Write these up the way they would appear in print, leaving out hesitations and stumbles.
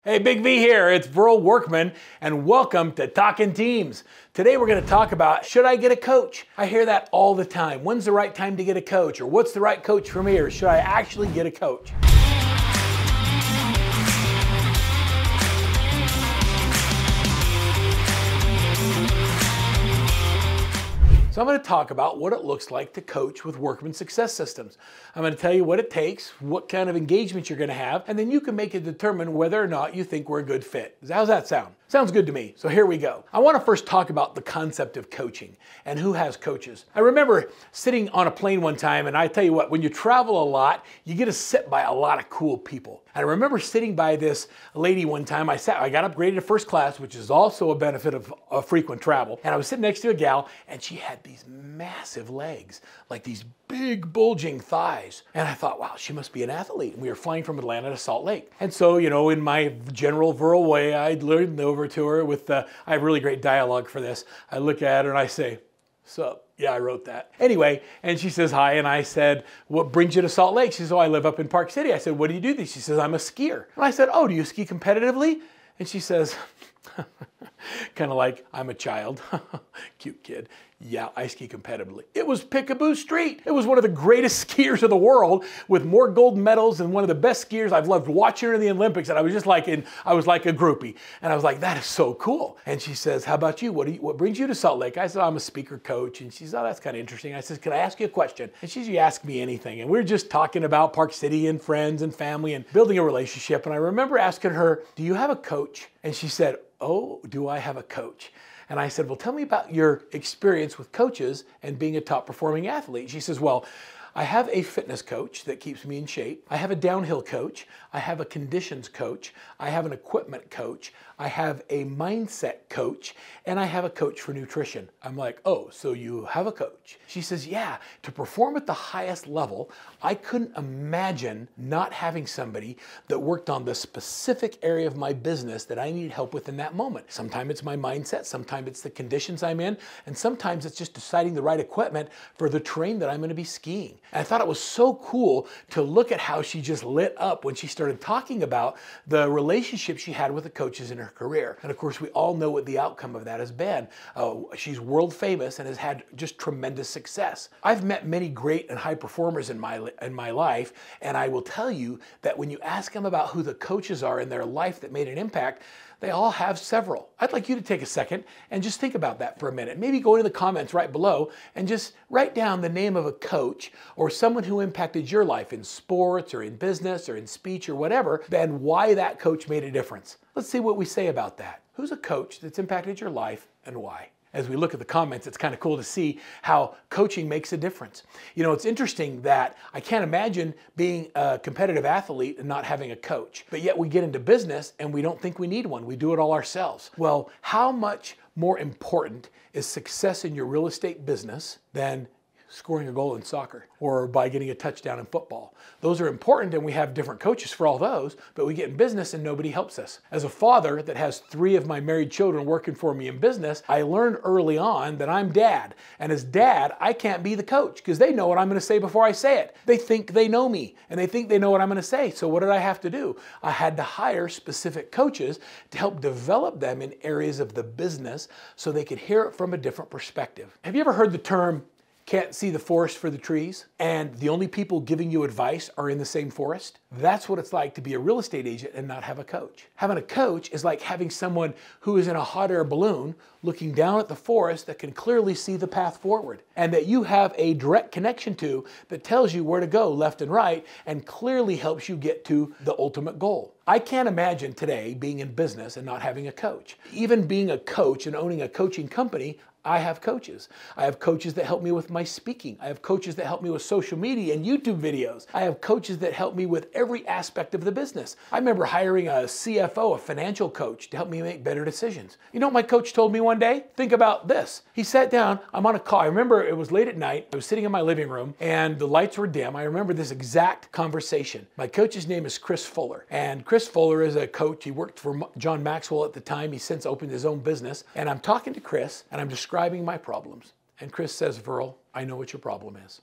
Hey, Big V here, it's Verl Workman, and welcome to Talking Teams. Today we're going to talk about, should I get a coach? I hear that all the time. When's the right time to get a coach? Or what's the right coach for me? Or should I actually get a coach? So I'm going to talk about what it looks like to coach with Workman Success Systems. I'm going to tell you what it takes, what kind of engagement you're going to have, and then you can make it determine whether or not you think we're a good fit. How's that sound? Sounds good to me. So here we go. I want to first talk about the concept of coaching and who has coaches. I remember sitting on a plane one time, and I tell you what, when you travel a lot, you get to sit by a lot of cool people. And I remember sitting by this lady one time. I got upgraded to first class, which is also a benefit of frequent travel. And I was sitting next to a gal, and she had these massive legs, like these big bulging thighs. And I thought, wow, she must be an athlete. And we were flying from Atlanta to Salt Lake. And so, in my general Verl way, I leaned over to her with, I have really great dialogue for this. I look at her and I say, "Sup?" Yeah, I wrote that. Anyway, and she says hi, and I said, "What brings you to Salt Lake?" She says, "Oh, I live up in Park City." I said, "What do you do?" She says, "I'm a skier." And I said, "Oh, do you ski competitively?" And she says, kind of like I'm a child, cute kid. "Yeah, I ski competitively." It was Picaboo Street. It was one of the greatest skiers of the world with more gold medals and one of the best skiers. I've loved watching her in the Olympics, and I was just like I was like a groupie. And I was like, that is so cool. And she says, "How about you? What brings you to Salt Lake?" I said, "I'm a speaker coach." And she says, "Oh, that's kind of interesting." I said, "Can I ask you a question?" And she said, "You ask me anything." And we were just talking about Park City and friends and family and building a relationship. And I remember asking her, "Do you have a coach?" And she said, "Oh, do I have a coach?" And I said, "Well, tell me about your experience with coaches and being a top performing athlete." She says, "Well, I have a fitness coach that keeps me in shape. I have a downhill coach. I have a conditions coach. I have an equipment coach. I have a mindset coach, and I have a coach for nutrition." I'm like, "Oh, so you have a coach?" She says, "Yeah, to perform at the highest level, I couldn't imagine not having somebody that worked on the specific area of my business that I needed help with in that moment. Sometimes it's my mindset, sometimes it's the conditions I'm in, and sometimes it's just deciding the right equipment for the terrain that I'm going to be skiing." And I thought it was so cool to look at how she just lit up when she started talking about the relationship she had with the coaches in her career. And of course, we all know what the outcome of that has been. She's world famous and has had just tremendous success. I've met many great and high performers in my life, and I will tell you that when you ask them about who the coaches are in their life that made an impact, they all have several. I'd like you to take a second and just think about that for a minute. Maybe go into the comments right below and just write down the name of a coach or someone who impacted your life in sports or in business or in speech or whatever, and why that coach made a difference. Let's see what we say about that. Who's a coach that's impacted your life and why? As we look at the comments, it's kind of cool to see how coaching makes a difference. It's interesting that I can't imagine being a competitive athlete and not having a coach. But yet we get into business and we don't think we need one. We do it all ourselves. Well, how much more important is success in your real estate business than scoring a goal in soccer or by getting a touchdown in football? Those are important, and we have different coaches for all those, but we get in business and nobody helps us. As a father that has 3 of my married children working for me in business, I learned early on that I'm dad. And as dad, I can't be the coach because they know what I'm going to say before I say it. They think they know me and they think they know what I'm going to say. So what did I have to do? I had to hire specific coaches to help develop them in areas of the business so they could hear it from a different perspective. Have you ever heard the term, "Can't see the forest for the trees," and the only people giving you advice are in the same forest? That's what it's like to be a real estate agent and not have a coach. Having a coach is like having someone who is in a hot air balloon looking down at the forest that can clearly see the path forward, and that you have a direct connection to that tells you where to go left and right and clearly helps you get to the ultimate goal. I can't imagine today being in business and not having a coach. Even being a coach and owning a coaching company, I have coaches. I have coaches that help me with my speaking. I have coaches that help me with social media and YouTube videos. I have coaches that help me with every aspect of the business. I remember hiring a CFO, a financial coach, to help me make better decisions. You know what my coach told me one day? Think about this. He sat down, I'm on a call. I remember it was late at night. I was sitting in my living room and the lights were dim. I remember this exact conversation. My coach's name is Chris Fuller. And Chris Fuller is a coach. He worked for John Maxwell at the time. He's since opened his own business. And I'm talking to Chris and I'm describing my problems. And Chris says, "Verl, I know what your problem is."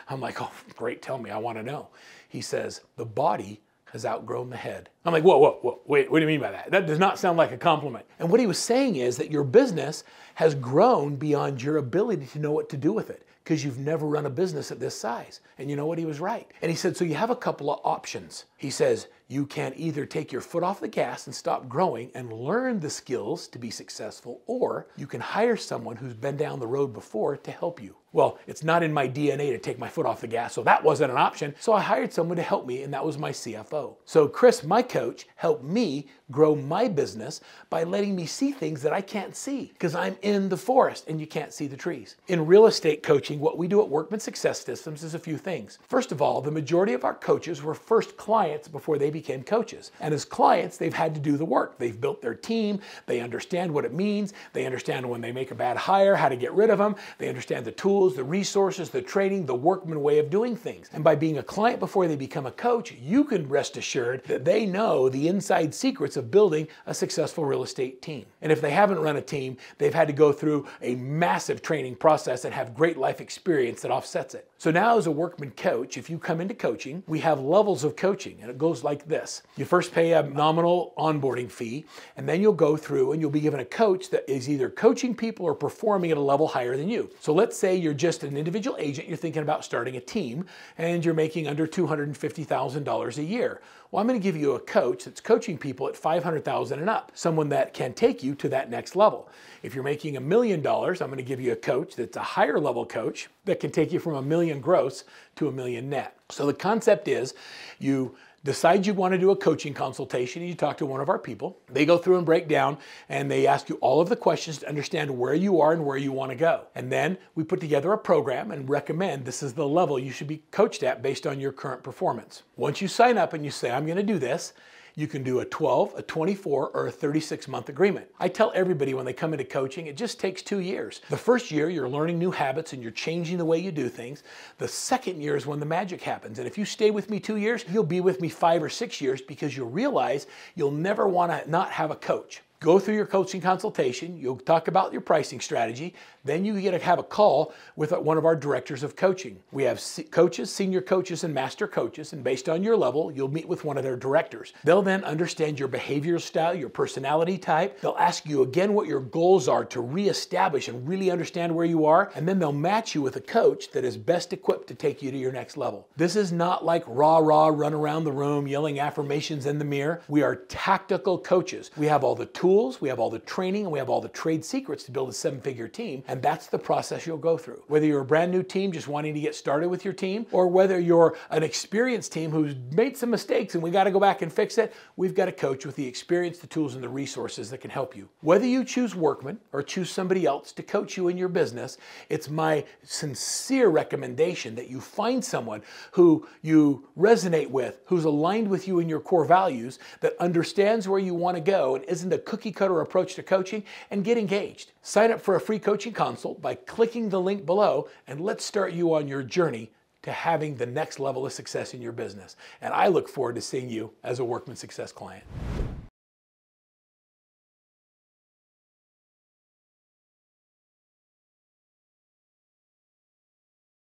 I'm like, "Oh, great, tell me, I want to know." He says, "The body has outgrown the head. I'm like, whoa, wait, what do you mean by that? That does not sound like a compliment. And what he was saying is that your business has grown beyond your ability to know what to do with it, because you've never run a business at this size. And you know what? He was right. And he said, so you have a couple of options. He says, you can either take your foot off the gas and stop growing and learn the skills to be successful, or you can hire someone who's been down the road before to help you. Well, it's not in my DNA to take my foot off the gas, so that wasn't an option. So I hired someone to help me, and that was my CFO. So Chris, my coach, helped me grow my business by letting me see things that I can't see, because I'm in the forest and you can't see the trees. In real estate coaching, what we do at Workman Success Systems is a few things. First of all, the majority of our coaches were first clients before they became coaches. And as clients, they've had to do the work. They've built their team. They understand what it means. They understand when they make a bad hire, how to get rid of them. They understand the tools, the resources, the training, the Workman way of doing things. And by being a client before they become a coach, you can rest assured that they know the inside secrets of building a successful real estate team. And if they haven't run a team, they've had to go through a massive training process and have great life experience that offsets it. So now as a Workman coach, if you come into coaching, we have levels of coaching, and it goes like this. You first pay a nominal onboarding fee, and then you'll go through and you'll be given a coach that is either coaching people or performing at a level higher than you. So let's say you're just an individual agent, you're thinking about starting a team, and you're making under $250,000 a year. Well, I'm going to give you a coach that's coaching people at $500,000 and up, someone that can take you to that next level. If you're making $1 million, I'm going to give you a coach that's a higher level coach that can take you from $1 million gross to $1 million net. So the concept is you decide you want to do a coaching consultation, and you talk to one of our people. They go through and break down, and they ask you all of the questions to understand where you are and where you want to go. And then we put together a program and recommend this is the level you should be coached at based on your current performance. Once you sign up and you say, I'm going to do this, you can do a 12, a 24, or a 36-month agreement. I tell everybody when they come into coaching, it just takes 2 years. The first year, you're learning new habits and you're changing the way you do things. The second year is when the magic happens. And if you stay with me 2 years, you'll be with me 5 or 6 years, because you'll realize you'll never want to not have a coach. Go through your coaching consultation, you'll talk about your pricing strategy, then you get to have a call with one of our directors of coaching. We have coaches, senior coaches, and master coaches, and based on your level, you'll meet with one of their directors. They'll then understand your behavioral style, your personality type. They'll ask you again what your goals are to reestablish and really understand where you are, and then they'll match you with a coach that is best equipped to take you to your next level. This is not like rah-rah, run around the room, yelling affirmations in the mirror. We are tactical coaches. We have all the tools, we have all the training, and we have all the trade secrets to build a 7-figure team, and that's the process you'll go through. Whether you're a brand new team just wanting to get started with your team, or whether you're an experienced team who's made some mistakes and we got to go back and fix it, we've got a coach with the experience, the tools, and the resources that can help you. Whether you choose Workman or choose somebody else to coach you in your business, it's my sincere recommendation that you find someone who you resonate with, who's aligned with you in your core values, that understands where you want to go and isn't a cookie-cutter approach to coaching, and get engaged. Sign up for a free coaching consult by clicking the link below, and let's start you on your journey to having the next level of success in your business. And I look forward to seeing you as a Workman Success client.